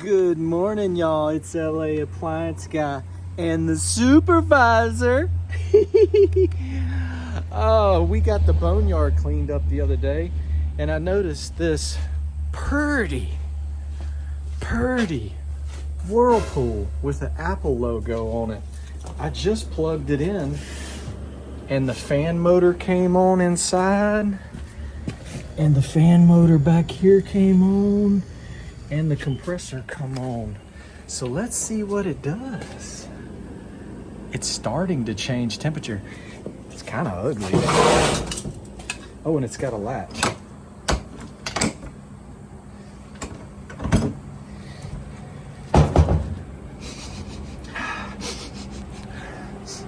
Good morning, y'all. It's LA Appliance Guy and the supervisor. Oh, we got the boneyard cleaned up the other day, and I noticed this pretty Whirlpool with the Apple logo on it. I just plugged it in, and the fan motor came on inside, and the fan motor back here came on, and the compressor come on. So let's see what it does. It's starting to change temperature. It's kind of ugly. Oh, and it's got a latch.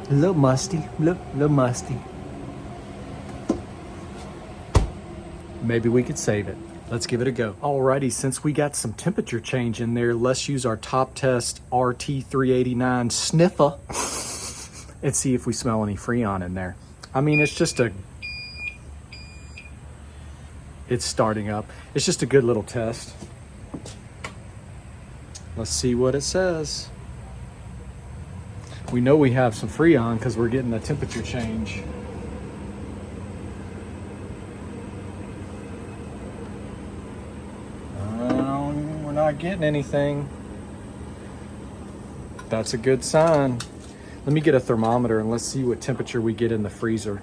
A little musty, little musty. Maybe we could save it. Let's give it a go. Alrighty, since we got some temperature change in there, let's use our Top Test RT389 sniffer and see if we smell any Freon in there. I mean, it's starting up. It's just a good little test. Let's see what it says. We know we have some Freon because we're getting a temperature change. Not getting anything. That's a good sign. Let me get a thermometer and let's see what temperature we get in the freezer.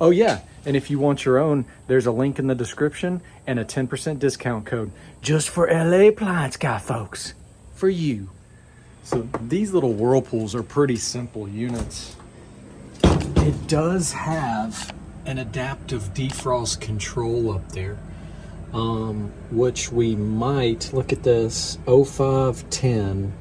Oh yeah, and if you want your own, there's a link in the description and a 10% discount code just for LA Appliance Guy folks, for you. So these little Whirlpools are pretty simple units. It does have an adaptive defrost control up there. Which we might, look at this, 0510.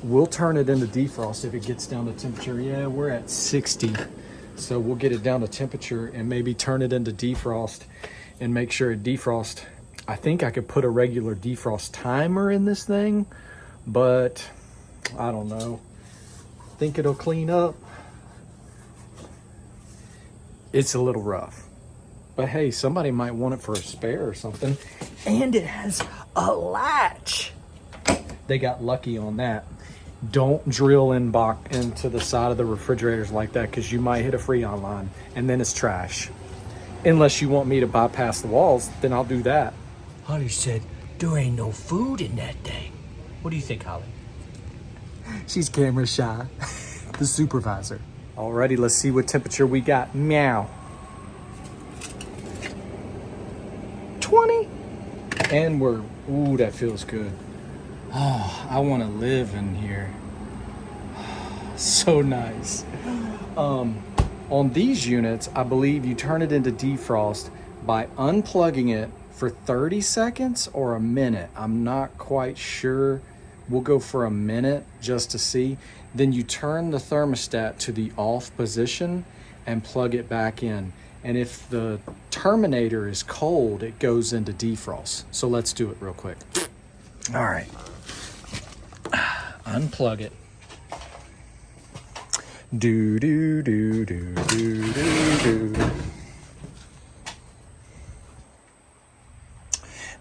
We'll turn it into defrost if it gets down to temperature. Yeah, we're at 60. So we'll get it down to temperature and maybe turn it into defrost and make sure it defrost. I think I could put a regular defrost timer in this thing, but I don't know. Think it'll clean up. It's a little rough. But hey, somebody might want it for a spare or something. And it has a latch. They got lucky on that. Don't drill into the side of the refrigerators like that, because you might hit a Freon line and then it's trash. Unless you want me to bypass the walls, then I'll do that. Holly said, there ain't no food in that thing. What do you think, Holly? She's camera shy. The supervisor. Alrighty, let's see what temperature we got. Meow. 20, and we're, ooh, that feels good. Oh, I want to live in here. So nice. On these units, I believe you turn it into defrost by unplugging it for 30 seconds or a minute. I'm not quite sure. We'll go for a minute just to see. Then you turn the thermostat to the off position and plug it back in. And if the terminator is cold, it goes into defrost. So let's do it real quick. All right. Unplug it. Do, do, do, do, do, do, do.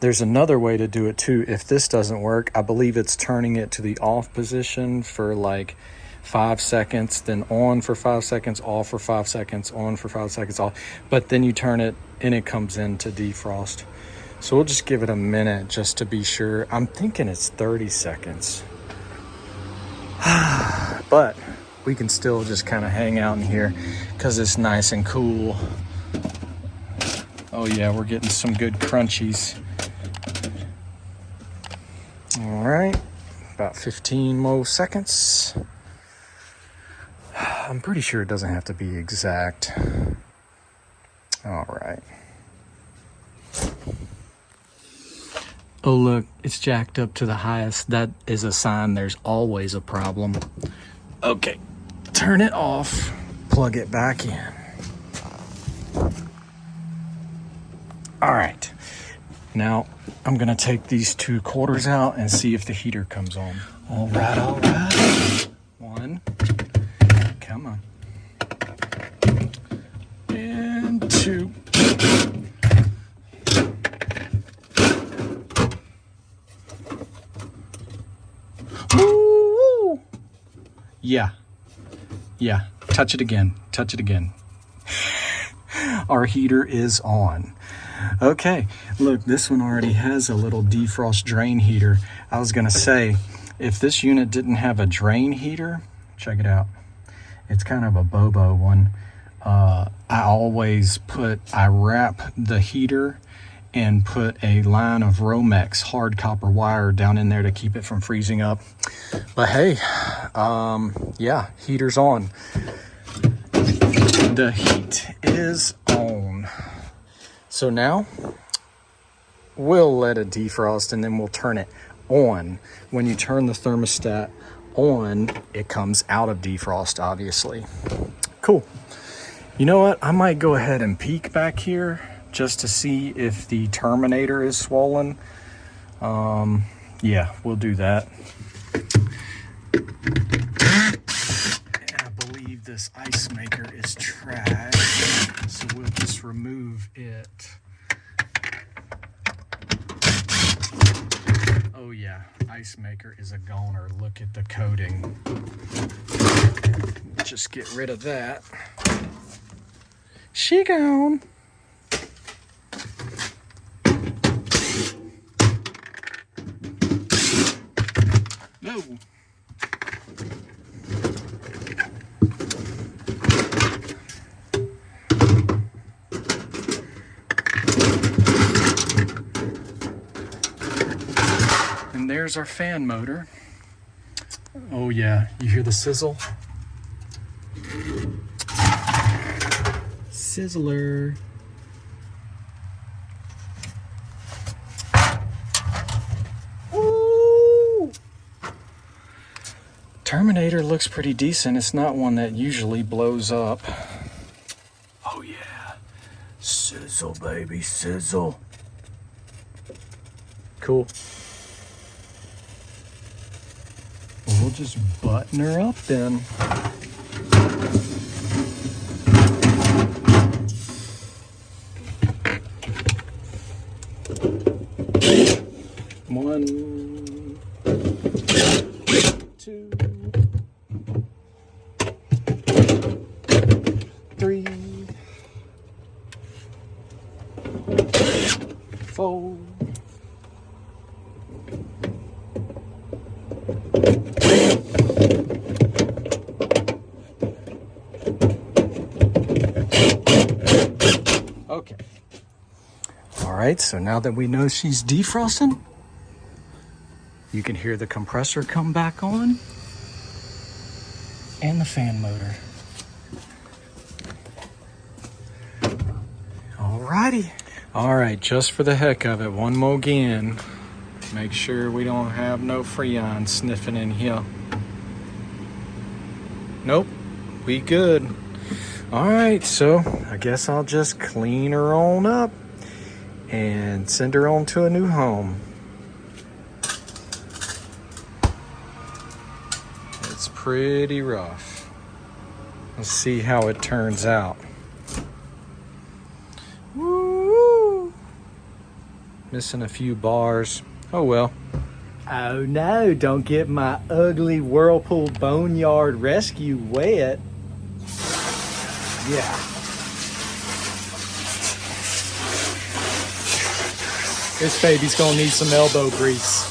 There's another way to do it too. If this doesn't work, I believe it's turning it to the off position for like 5 seconds, then on for 5 seconds, off for 5 seconds, on for 5 seconds, off. But then you turn it and it comes into defrost. So we'll just give it a minute just to be sure. I'm thinking it's 30 seconds. But we can still just kind of hang out in here because it's nice and cool. Oh yeah, we're getting some good crunchies. All right, about 15 more seconds. I'm pretty sure it doesn't have to be exact. All right. Oh, look, it's jacked up to the highest. That is a sign there's always a problem. Okay, turn it off, plug it back in. All right, now I'm gonna take these 2 quarters out and see if the heater comes on. All right. 1. Come on. And 2. Yeah. Touch it again. Our heater is on. Okay, look, this one already has a little defrost drain heater. I was gonna say, if this unit didn't have a drain heater, check it out. It's kind of a Bobo one. I wrap the heater and put a line of Romex hard copper wire down in there to keep it from freezing up. But hey, yeah, heater's on. The heat is on. So now we'll let it defrost and then we'll turn it on. When you turn the thermostat on, it comes out of defrost, obviously. Cool. You know what? I might go ahead and peek back here just to see if the terminator is swollen. Yeah, we'll do that. I believe this ice maker is trash, so we'll just remove it. Oh yeah, ice maker is a goner. Look at the coating. Just get rid of that. She gone. No. And there's our fan motor. Oh yeah, you hear the sizzle? Sizzler. Ooh. Terminator looks pretty decent. It's not one that usually blows up. Oh yeah. Sizzle, baby, sizzle. Cool. We'll just button her up then. One, two, three, four. Okay. All right, so now that we know she's defrosting, you can hear the compressor come back on and the fan motor. Alrighty. All right, just for the heck of it, one more again. Make sure we don't have no Freon sniffing in here. Nope, we good. All right, so I guess I'll just clean her on up and send her on to a new home. It's pretty rough. Let's see how it turns out. Woo! Missing a few bars. Oh well. Oh no, don't get my ugly Whirlpool Boneyard Rescue wet. Yeah. This baby's gonna need some elbow grease.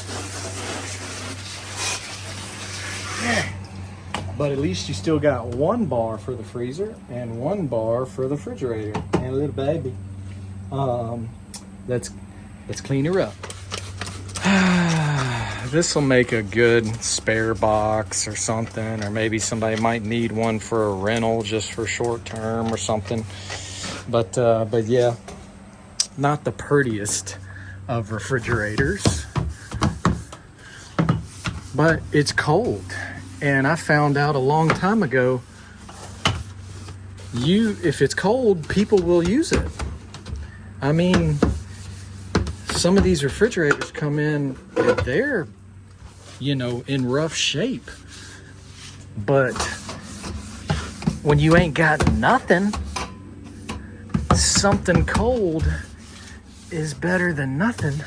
But at least you still got one bar for the freezer and one bar for the refrigerator and a little baby. Let's clean her up. This will make a good spare box or something, or maybe somebody might need one for a rental just for short term or something. But yeah, not the prettiest of refrigerators, but it's cold. And I found out a long time ago, if it's cold, people will use it. I mean, some of these refrigerators come in and they're, in rough shape. But when you ain't got nothing, something cold is better than nothing.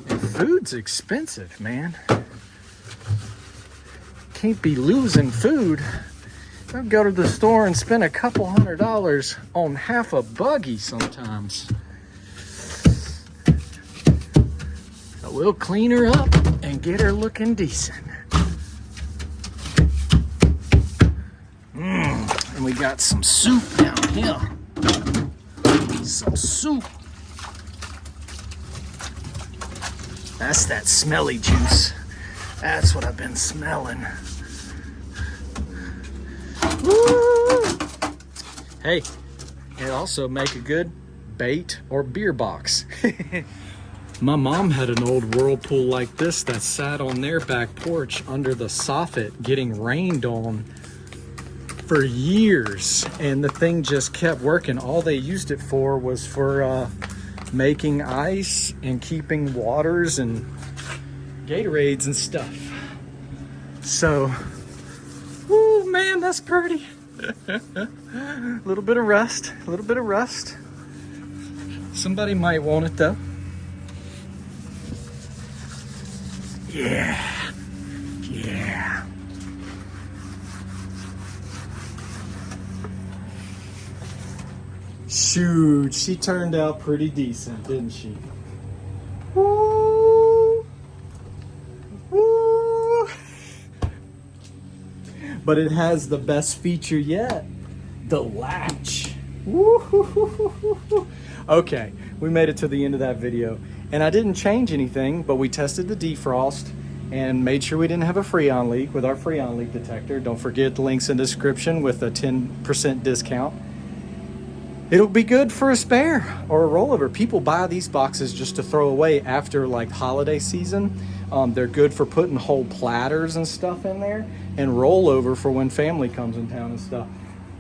And food's expensive, man. can't be losing food. I'll go to the store and spend a couple $100 on half a buggy sometimes. So we'll clean her up and get her looking decent. And we got some soup down here. Some soup. That's that smelly juice. That's what I've been smelling. Woo! Hey, it also make a good bait or beer box. My mom had an old Whirlpool like this that sat on their back porch under the soffit getting rained on for years, and the thing just kept working. All they used it for was for making ice and keeping waters and Gatorades and stuff. So, woo, man, that's pretty. A little bit of rust, a little bit of rust. Somebody might want it though. Yeah, yeah. Shoot, she turned out pretty decent, didn't she? Woo! Woo! But it has the best feature yet, the latch. Woo! Okay, we made it to the end of that video, and I didn't change anything, but we tested the defrost and made sure we didn't have a Freon leak with our Freon leak detector. Don't forget the links in the description with a 10% discount. It'll be good for a spare or a rollover. People buy these boxes just to throw away after like holiday season. They're good for putting whole platters and stuff in there, and rollover for when family comes in town and stuff.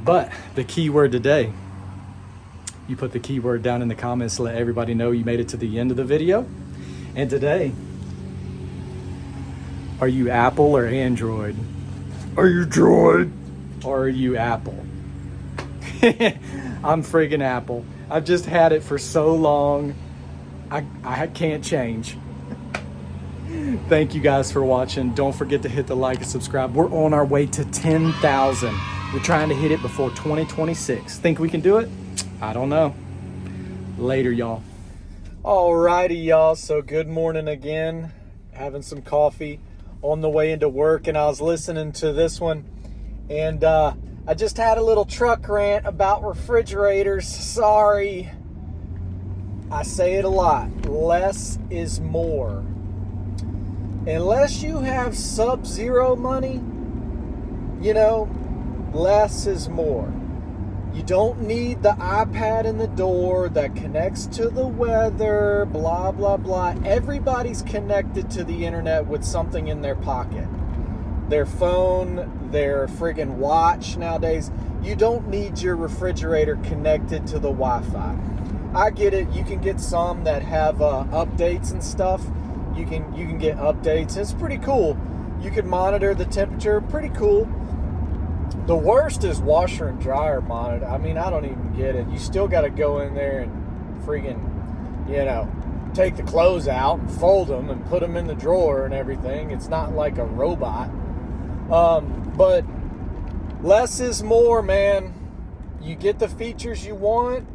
But the keyword today, you put the keyword down in the comments to let everybody know you made it to the end of the video. And today, are you Apple or Android? Are you Droid? Or are you Apple? I'm friggin' Apple. I've just had it for so long, I can't change. Thank you guys for watching. Don't forget to hit the like and subscribe. We're on our way to 10,000. We're trying to hit it before 2026. Think we can do it? I don't know. Later, y'all. Alrighty, y'all. So good morning again. Having some coffee on the way into work, and I was listening to this one, and I just had a little truck rant about refrigerators. Sorry. I say it a lot. Less is more. Unless you have sub-zero money, you know, less is more. You don't need the iPad in the door that connects to the weather, blah, blah, blah. Everybody's connected to the internet with something in their pocket. Their phone, their friggin' watch nowadays. You don't need your refrigerator connected to the Wi-Fi. I get it. You can get some that have updates and stuff. You can get updates. It's pretty cool. You can monitor the temperature. Pretty cool. The worst is washer and dryer monitor. I mean, I don't even get it. You still got to go in there and friggin', you know, take the clothes out and fold them and put them in the drawer and everything. It's not like a robot. But less is more, man. You get the features you want.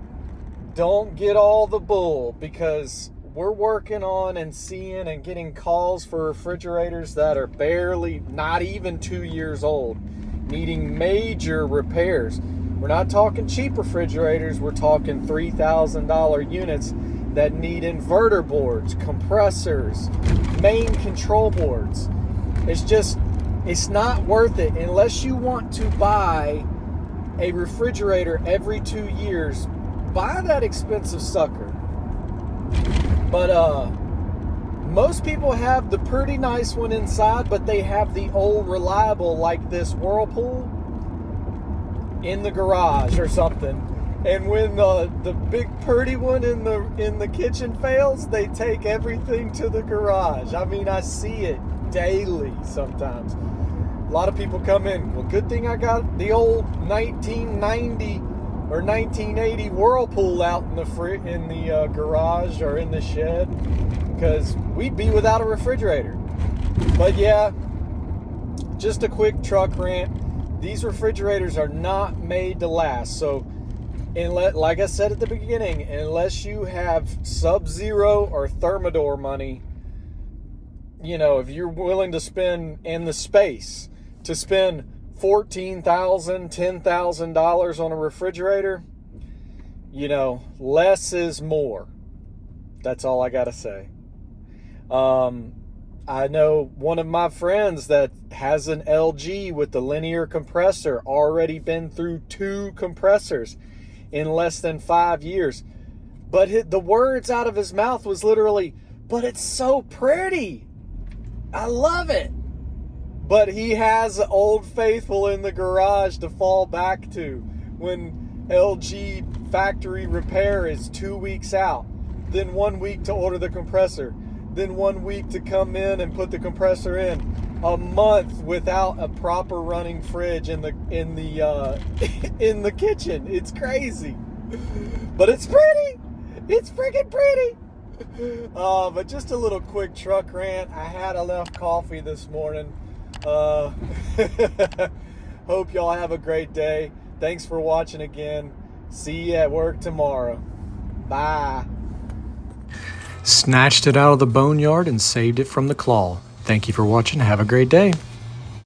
Don't get all the bull, because we're working on and seeing and getting calls for refrigerators that are barely, not even 2 years old, needing major repairs. We're not talking cheap refrigerators. We're talking $3,000 units that need inverter boards, compressors, main control boards. It's not worth it unless you want to buy a refrigerator every 2 years. Buy that expensive sucker. But most people have the pretty nice one inside, but they have the old reliable, like this Whirlpool, in the garage or something. And when the big pretty one in the kitchen fails, they take everything to the garage. I mean, I see it daily sometimes. A lot of people come in, well, good thing I got the old 1990 or 1980 Whirlpool out in the garage or in the shed, because we'd be without a refrigerator. But yeah, just a quick truck rant. These refrigerators are not made to last. So, like I said at the beginning, unless you have Sub-Zero or Thermador money, you know, if you're willing to spend in the space to spend $14,000, $10,000 on a refrigerator, you know, less is more. That's all I gotta say. I know one of my friends that has an LG with the linear compressor, already been through 2 compressors in less than 5 years. But the words out of his mouth was literally, "But it's so pretty. I love it." But he has Old Faithful in the garage to fall back to when LG factory repair is 2 weeks out, then 1 week to order the compressor, then 1 week to come in and put the compressor in, a month without a proper running fridge in the in the kitchen. It's crazy, but it's pretty. It's freaking pretty. But just a little quick truck rant. I had enough coffee this morning. Hope y'all have a great day. Thanks for watching again. See you at work tomorrow. Bye. Snatched it out of the boneyard and saved it from the claw. Thank you for watching. Have a great day.